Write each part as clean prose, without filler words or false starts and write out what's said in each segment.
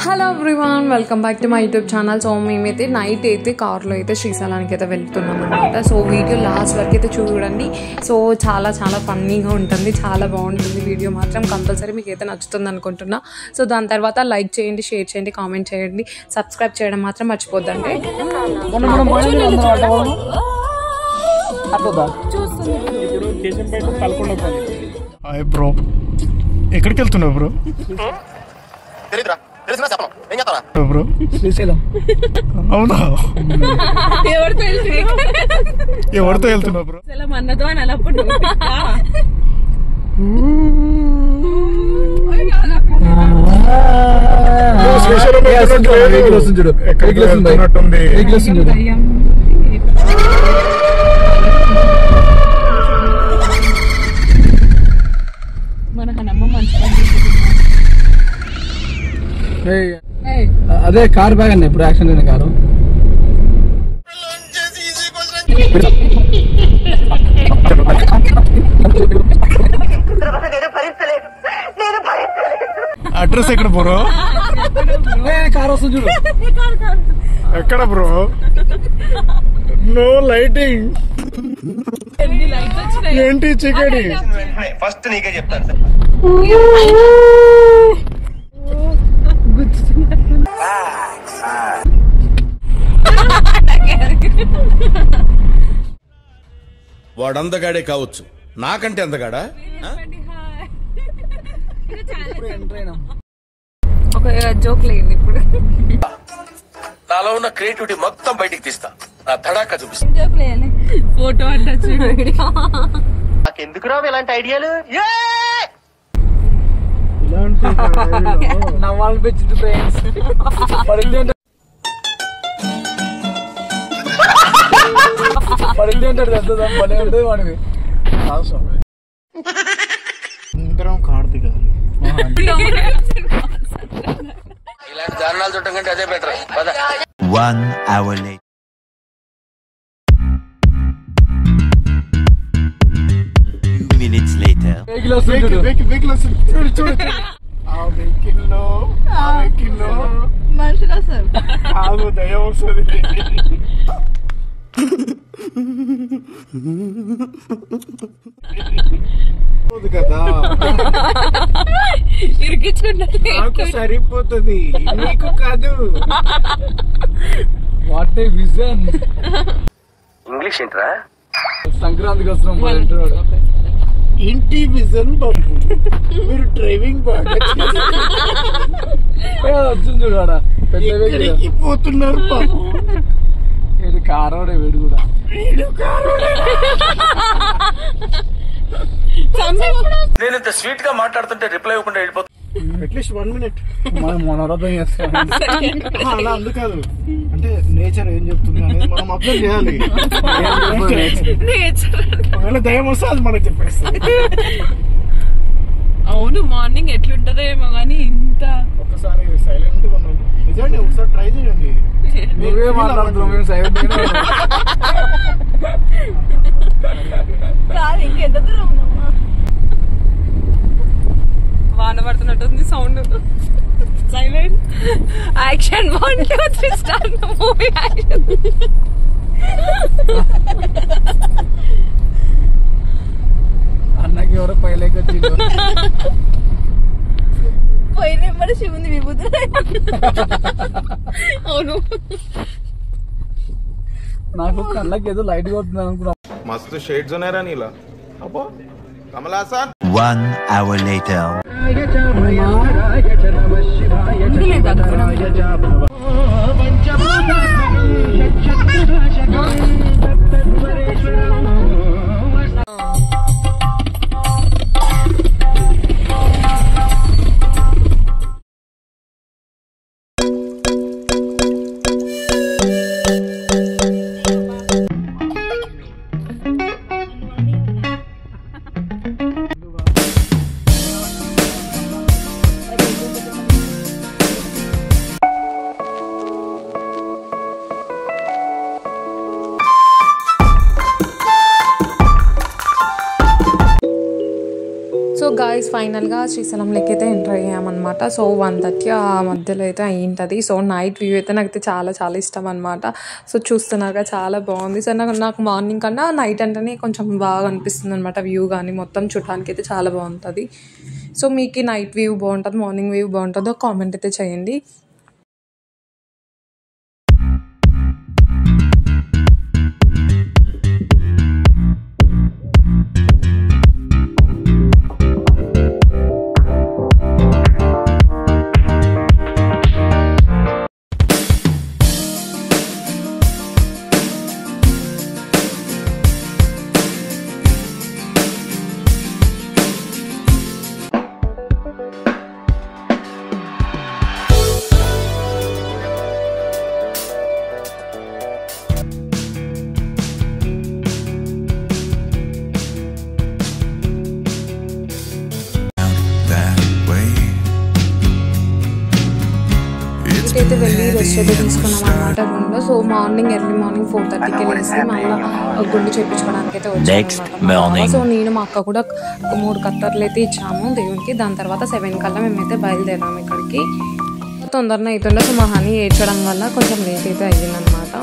Hello everyone, welcome back to my YouTube channel. So మేమైతే night అయితే కార్లో అయితే శ్రీశైలానికి అయితే వెళ్తున్నాం అనమాట. సో వీడియో లాస్ట్ వరకు అయితే చూడండి. సో చాలా ఫన్నీగా ఉంటుంది, చాలా బాగుంటుంది వీడియో మాత్రం. కంపల్సరీ మీకు అయితే నచ్చుతుంది అనుకుంటున్నా. సో దాని తర్వాత లైక్ చేయండి, షేర్ చేయండి, కామెంట్ చేయండి, సబ్స్క్రైబ్ చేయడం మాత్రం మర్చిపోద్దండి. బ్రో ఎక్కడికి వెళ్తున్నావు బ్రో? బ్రో శ్రీశైలం. అవునా? ఎవరితో వెళ్తున్నావు బ్రో? అన్నదో అని అలప్పుడు అదే కార్ బ్యాగ్ అన్న ఇప్పుడు యాక్షన్ అయిన కారు. అడ్రస్ ఎక్కడ బ్రో? కార్ వస్తుంది చూడు. ఎక్కడ బ్రో? No lighting. ఏంటి చికెడి? ఫస్ట్ నీకే చెప్తాను సార్. వాడందగాడే కావచ్చు, నాకంటే అందగాడా? ఒక జోక్ లేదు ఇప్పుడు. నాలో ఉన్న క్రియేటివిటీ మొత్తం బయటికి తీస్తా, నా తడాక చూపిస్తా. ఫోటో అంటే నాకెందుకు రావు ఇలాంటి ఐడియాలు? నవ్వాలనిపించింది ఫ్రెండ్స్. వాడివి అందరం కార్తీక ఇలాంటి దారుణాలు చూడటం కంటే అదే better. 1 hour later. Few minutes later. Vehicle చూడు చూడు. ఆ వెహికల్ లో మనుషులు వస్తారు. కాదు, దయ్యం వస్తుంది. కదా నాకు సరిపోతుంది, నీకు కాదు. What a vision. ఇంగ్లీష్ ఏంట్రా? సంక్రాంతికి వస్తున్నాం. ఇంటి విజన్ బాబు, మీరు డ్రైవింగ్ బాగా వచ్చింది చూడు. ఆడ పెద్ద పోతున్నారు బాబు. ఇది కారోడే వీడు కూడా. నేను ఇంత స్వీట్ గా మాట్లాడుతుంటే రిప్లై ఇవ్వకుండా వెళ్ళిపోతా. అట్లీస్ట్ 1 minute మనం మనోరథం చేస్తాం. అలా అందుకాదు, అంటే నేచర్ ఏం చెప్తుంది అనేది మనం అబ్జర్వ్ చేయాలి. ఒకవేళ దయ్యం వస్తే అది మనకు చెప్పేస్తుంది. అవును, మార్నింగ్ ఎట్లుంటదో ఏమో గానీ ఇంత ఒకసారి సైలెంట్ గా ఉన్నాం. నిజంగా ఒకసారి ట్రై చేయండి. నువ్వే మాట్లాడుతున్నావు, మేము సైలెంట్ ఇంకెంత దూరం వాన పడుతున్నట్టుంది sound. Silent action 1 2 3 start movie action. అన్నకి ఎవరో పైలేకి వచ్చిండు. పోయిన మరి శివుంది విభూతి. అవును, నాకు కళ్ళకి ఏదో లైట్ కొడుతుంది అనుకున్నా. మస్తు షేడ్స్ ఉన్నారా నీలా? అబ్బో కమలాసన్. 1 hour later. గైస్ ఫైనల్గా శ్రీశైలంలోకి అయితే ఎంటర్ అయ్యామన్నమాట. సో 1:30 ఆ మధ్యలో అయితే అయ్యింటుంది. సో నైట్ వ్యూ అయితే నాకైతే చాలా చాలా ఇష్టం అనమాట. సో చూస్తున్నారుగా చాలా బాగుంది. సో నాకు మార్నింగ్ కన్నా నైట్ అంటేనే కొంచెం బాగా అనిపిస్తుంది అనమాట. వ్యూ కానీ మొత్తం చూడటానికి అయితే చాలా బాగుంటుంది. సో మీకు నైట్ వ్యూ బాగుంటుంది, మార్నింగ్ వ్యూ బాగుంటుందో కామెంట్ అయితే చేయండి. అయితే వెళ్ళి రెస్ట్ అయితే తీసుకున్నాం అనమాట రూమ్లో. సో ఎర్లీ మార్నింగ్ 4:30కి వెళ్ళేసి మళ్ళీ గుండు చేయించుకోవడానికి అయితే వచ్చాము. సో నేను మా అక్క కూడా 3 కత్తర్లు అయితే ఇచ్చాము దేవునికి. దాని తర్వాత 7 కల్లా మేమైతే బయలుదేరాము ఇక్కడికి. తొందరగా అవుతుండే. సో మా హనీ ఏడ్చడం వల్ల కొంచెం లేట్ అయితే అయ్యిందనమాట.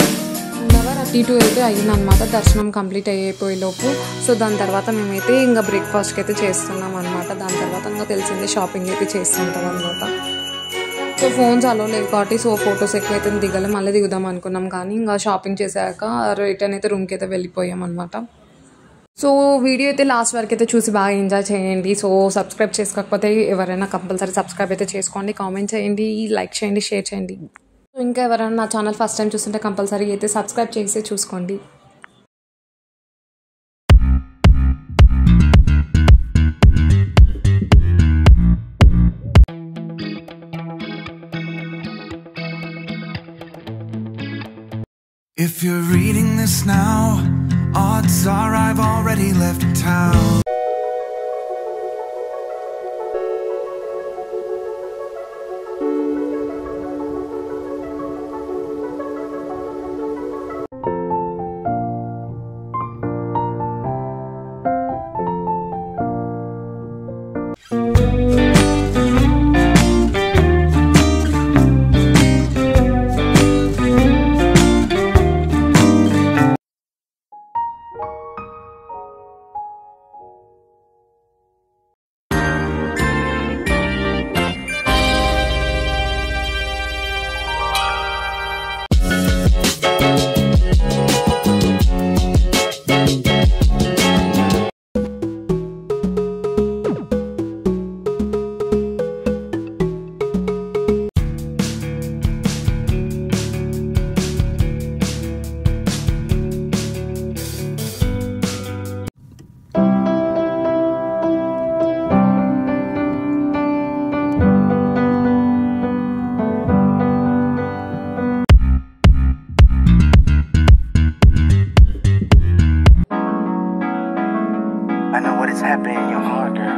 1 అవర్ అటు ఇటు అయితే అయ్యిందనమాట దర్శనం కంప్లీట్ అయిపోయేలోపు. సో దాని తర్వాత మేమైతే ఇంకా బ్రేక్ఫాస్ట్కి అయితే చేస్తున్నాం అనమాట. దాని తర్వాత ఇంకా తెలిసిందే షాపింగ్ అయితే చేస్తుంటాం అనమాట. సో ఫోన్స్ అలో లేవు కాబట్టి సో ఫొటోస్ ఎక్కువైతే దిగాలి, మళ్ళీ దిగుదాం అనుకున్నాం. కానీ ఇంకా షాపింగ్ చేశాక రిటర్న్ అయితే రూమ్కి అయితే వెళ్ళిపోయాం అనమాట. సో వీడియో అయితే లాస్ట్ వరకు అయితే చూసి బాగా ఎంజాయ్ చేయండి. సో సబ్స్క్రైబ్ చేసుకోకపోతే ఎవరైనా కంపల్సరీ సబ్స్క్రైబ్ అయితే చేసుకోండి, కామెంట్ చేయండి, లైక్ చేయండి, షేర్ చేయండి. సో ఇంకా ఎవరైనా నా ఛానల్ ఫస్ట్ టైం చూస్తుంటే కంపల్సరీ అయితే సబ్స్క్రైబ్ చేసి చూసుకోండి. If you're reading this now, odds are I've already left town. I know what is happening in your heart, girl.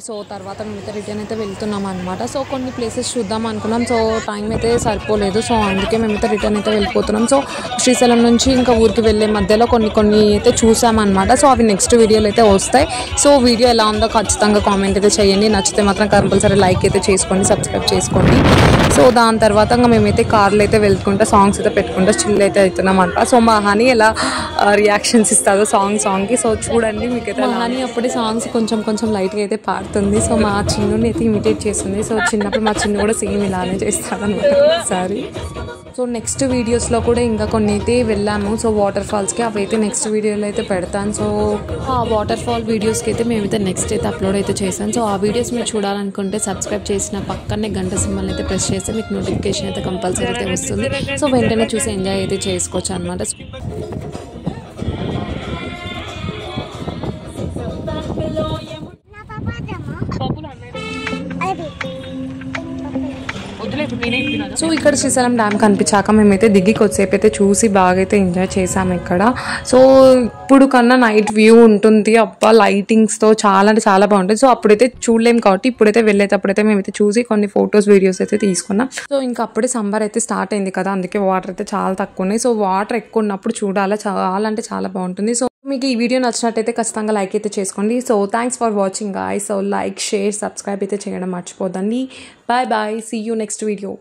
So తర్వాత మేమైతే రిటర్న్ అయితే వెళ్తున్నాం అనమాట. సో కొన్ని ప్లేసెస్ చూద్దాం అనుకున్నాం. సో టైం అయితే సరిపోలేదు. సో అందుకే మేమైతే రిటర్న్ అయితే వెళ్ళిపోతున్నాం. సో శ్రీశైలం నుంచి ఇంకా ఊరికి వెళ్ళే మధ్యలో కొన్ని అయితే చూసామన్నమాట. సో అవి నెక్స్ట్ వీడియోలో అయితే వస్తాయి. సో వీడియో ఎలా ఉందో ఖచ్చితంగా కామెంట్ అయితే చేయండి. నచ్చితే మాత్రం కంపల్సరీ లైక్ అయితే చేసుకోండి, సబ్స్క్రైబ్ చేసుకోండి. సో దాని తర్వాత ఇంకా మేమైతే కార్లో అయితే వెళ్తుంటే సాంగ్స్ అయితే పెట్టుకుంటే చిల్ అయితే అవుతున్నాం అనమాట. సో మా హనీ ఎలా రియాక్షన్స్ ఇస్తుందో సాంగ్కి సో చూడండి. మీకైతే మా హనీ అప్పుడే సాంగ్స్ కొంచెం లైట్గా అయితే పాడుతుంది. సో మా చిన్నుని అయితే ఇమిటేట్ చేస్తుంది. సో చిన్నప్పుడు మా చిన్ను కూడా సేమ్ ఇలానే చేస్తాడు అనమాట ఒకసారి. సో నెక్స్ట్ వీడియోస్లో కూడా ఇంకా కొన్ని అయితే వెళ్ళాము. సో వాటర్ ఫాల్స్కి అవి అయితే నెక్స్ట్ వీడియోలో అయితే పెడతాను. సో ఆ వాటర్ ఫాల్ వీడియోస్కి అయితే మేమైతే నెక్స్ట్ అయితే అప్లోడ్ అయితే చేశాను. సో ఆ వీడియోస్ మీరు చూడాలనుకుంటే సబ్స్క్రైబ్ చేసిన పక్కనే గంట సింబల్ అయితే ప్రెస్ చేస్తే మీకు నోటిఫికేషన్ అయితే కంపల్సరీ అయితే వస్తుంది. సో వెంటనే చూసి ఎంజాయ్ అయితే చేసుకోవచ్చు అనమాట. సో ఇక్కడ శ్రీశైలం డ్యామ్ కనిపించాక మేమైతే దిగి కొద్దిసేపు అయితే చూసి బాగా అయితే ఎంజాయ్ చేసాము ఇక్కడ. సో ఇప్పుడు కన్నా నైట్ వ్యూ ఉంటుంది అబ్బా, లైటింగ్స్తో చాలా అంటే చాలా బాగుంటుంది. సో అప్పుడైతే చూడలేము కాబట్టి ఇప్పుడైతే వెళ్ళేటప్పుడైతే మేమైతే చూసి కొన్ని ఫొటోస్ వీడియోస్ అయితే తీసుకున్నాం. సో ఇంకా అప్పుడే సమ్మర్ అయితే స్టార్ట్ అయింది కదా, అందుకే వాటర్ అయితే చాలా తక్కువ ఉన్నాయి. సో వాటర్ ఎక్కువ ఉన్నప్పుడు చూడాలా, చాలా అంటే చాలా బాగుంటుంది. సో మీకు ఈ వీడియో నచ్చినట్టయితే ఖచ్చితంగా లైక్ అయితే చేసుకోండి. So thanks for watching guys. So like, share, subscribe అయితే చేయడం మర్చిపోదండి. Bye bye, see you next video.